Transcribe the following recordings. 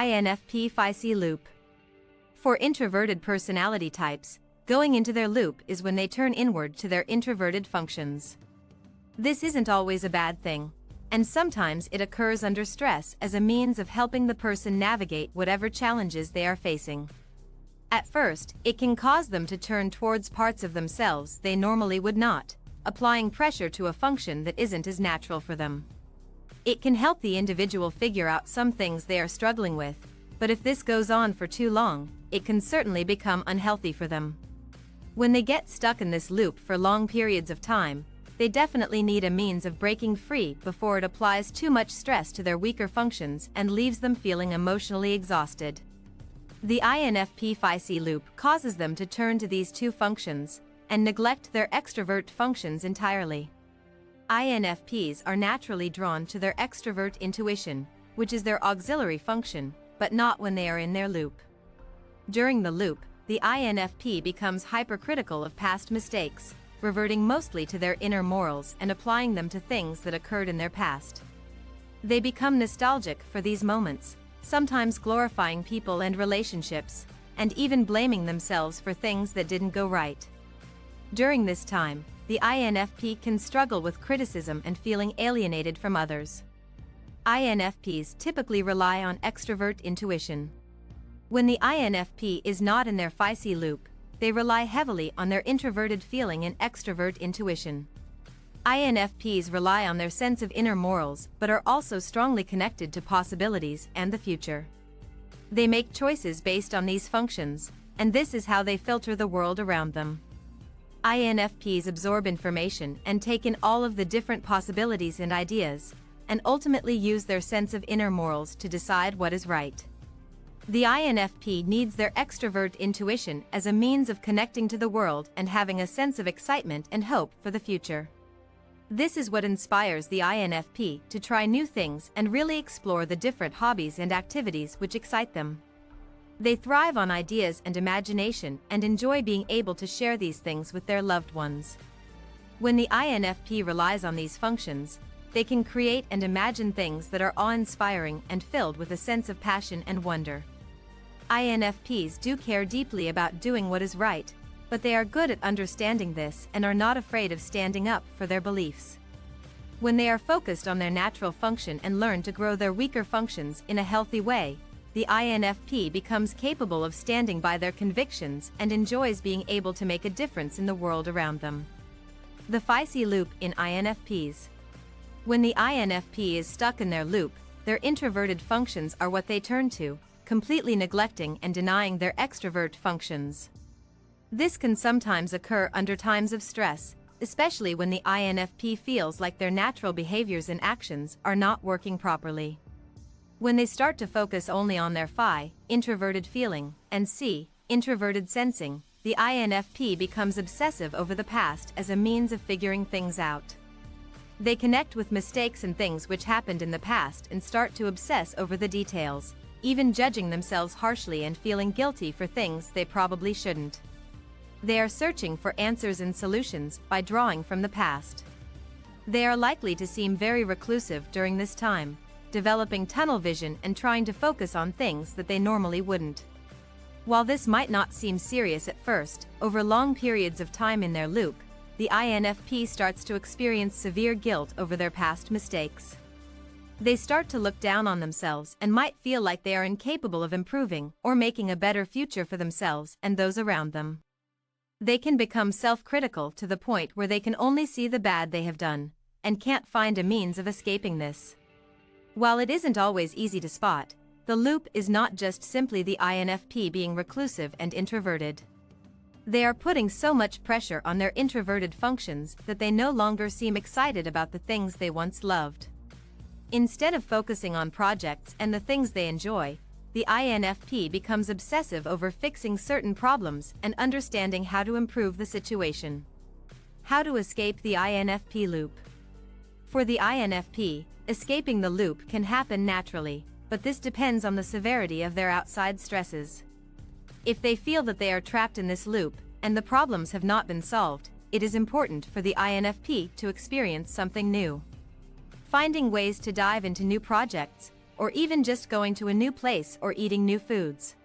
INFP FIC loop. For introverted personality types, going into their loop is when they turn inward to their introverted functions. This isn't always a bad thing, and sometimes it occurs under stress as a means of helping the person navigate whatever challenges they are facing. At first, it can cause them to turn towards parts of themselves they normally would not, applying pressure to a function that isn't as natural for them. It can help the individual figure out some things they are struggling with, but if this goes on for too long, it can certainly become unhealthy for them. When they get stuck in this loop for long periods of time, they definitely need a means of breaking free before it applies too much stress to their weaker functions and leaves them feeling emotionally exhausted. The INFP FIC loop causes them to turn to these two functions and neglect their extrovert functions entirely. INFPs are naturally drawn to their extrovert intuition, which is their auxiliary function, but not when they are in their loop. During the loop, the INFP becomes hypercritical of past mistakes, reverting mostly to their inner morals and applying them to things that occurred in their past. They become nostalgic for these moments, sometimes glorifying people and relationships, and even blaming themselves for things that didn't go right. During this time, the INFP can struggle with criticism and feeling alienated from others. INFPs typically rely on extrovert intuition. When the INFP is not in their FIC loop, they rely heavily on their introverted feeling and extrovert intuition. INFPs rely on their sense of inner morals but are also strongly connected to possibilities and the future. They make choices based on these functions, and this is how they filter the world around them. INFPs absorb information and take in all of the different possibilities and ideas, and ultimately use their sense of inner morals to decide what is right. The INFP needs their extrovert intuition as a means of connecting to the world and having a sense of excitement and hope for the future. This is what inspires the INFP to try new things and really explore the different hobbies and activities which excite them. They thrive on ideas and imagination and enjoy being able to share these things with their loved ones. When the INFP relies on these functions, they can create and imagine things that are awe-inspiring and filled with a sense of passion and wonder. INFPs do care deeply about doing what is right, but they are good at understanding this and are not afraid of standing up for their beliefs. When they are focused on their natural function and learn to grow their weaker functions in a healthy way, the INFP becomes capable of standing by their convictions and enjoys being able to make a difference in the world around them. The FIC loop in INFPs. When the INFP is stuck in their loop, their introverted functions are what they turn to, completely neglecting and denying their extrovert functions. This can sometimes occur under times of stress, especially when the INFP feels like their natural behaviors and actions are not working properly. When they start to focus only on their FI, introverted feeling, and C, introverted sensing, the INFP becomes obsessive over the past as a means of figuring things out. They connect with mistakes and things which happened in the past and start to obsess over the details, even judging themselves harshly and feeling guilty for things they probably shouldn't. They are searching for answers and solutions by drawing from the past. They are likely to seem very reclusive during this time, developing tunnel vision and trying to focus on things that they normally wouldn't. While this might not seem serious at first, over long periods of time in their loop, the INFP starts to experience severe guilt over their past mistakes. They start to look down on themselves and might feel like they are incapable of improving or making a better future for themselves and those around them. They can become self-critical to the point where they can only see the bad they have done, and can't find a means of escaping this. While it isn't always easy to spot, the loop is not just simply the INFP being reclusive and introverted. They are putting so much pressure on their introverted functions that they no longer seem excited about the things they once loved. Instead of focusing on projects and the things they enjoy, the INFP becomes obsessive over fixing certain problems and understanding how to improve the situation. How to escape the INFP loop. For the INFP, escaping the loop can happen naturally, but this depends on the severity of their outside stresses. If they feel that they are trapped in this loop, and the problems have not been solved, it is important for the INFP to experience something new. Finding ways to dive into new projects, or even just going to a new place or eating new foods.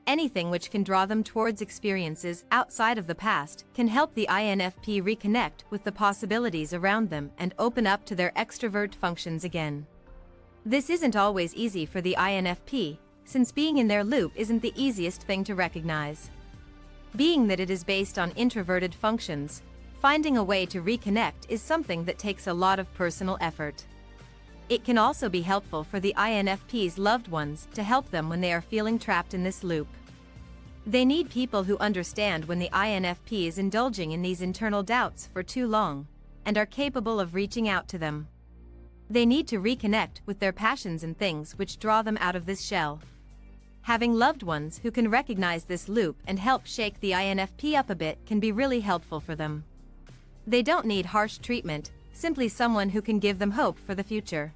Anything which can draw them towards experiences outside of the past can help the INFP reconnect with the possibilities around them and open up to their extrovert functions again. This isn't always easy for the INFP, since being in their loop isn't the easiest thing to recognize. Being that it is based on introverted functions, finding a way to reconnect is something that takes a lot of personal effort. It can also be helpful for the INFP's loved ones to help them when they are feeling trapped in this loop. They need people who understand when the INFP is indulging in these internal doubts for too long, and are capable of reaching out to them. They need to reconnect with their passions and things which draw them out of this shell. Having loved ones who can recognize this loop and help shake the INFP up a bit can be really helpful for them. They don't need harsh treatment, simply someone who can give them hope for the future.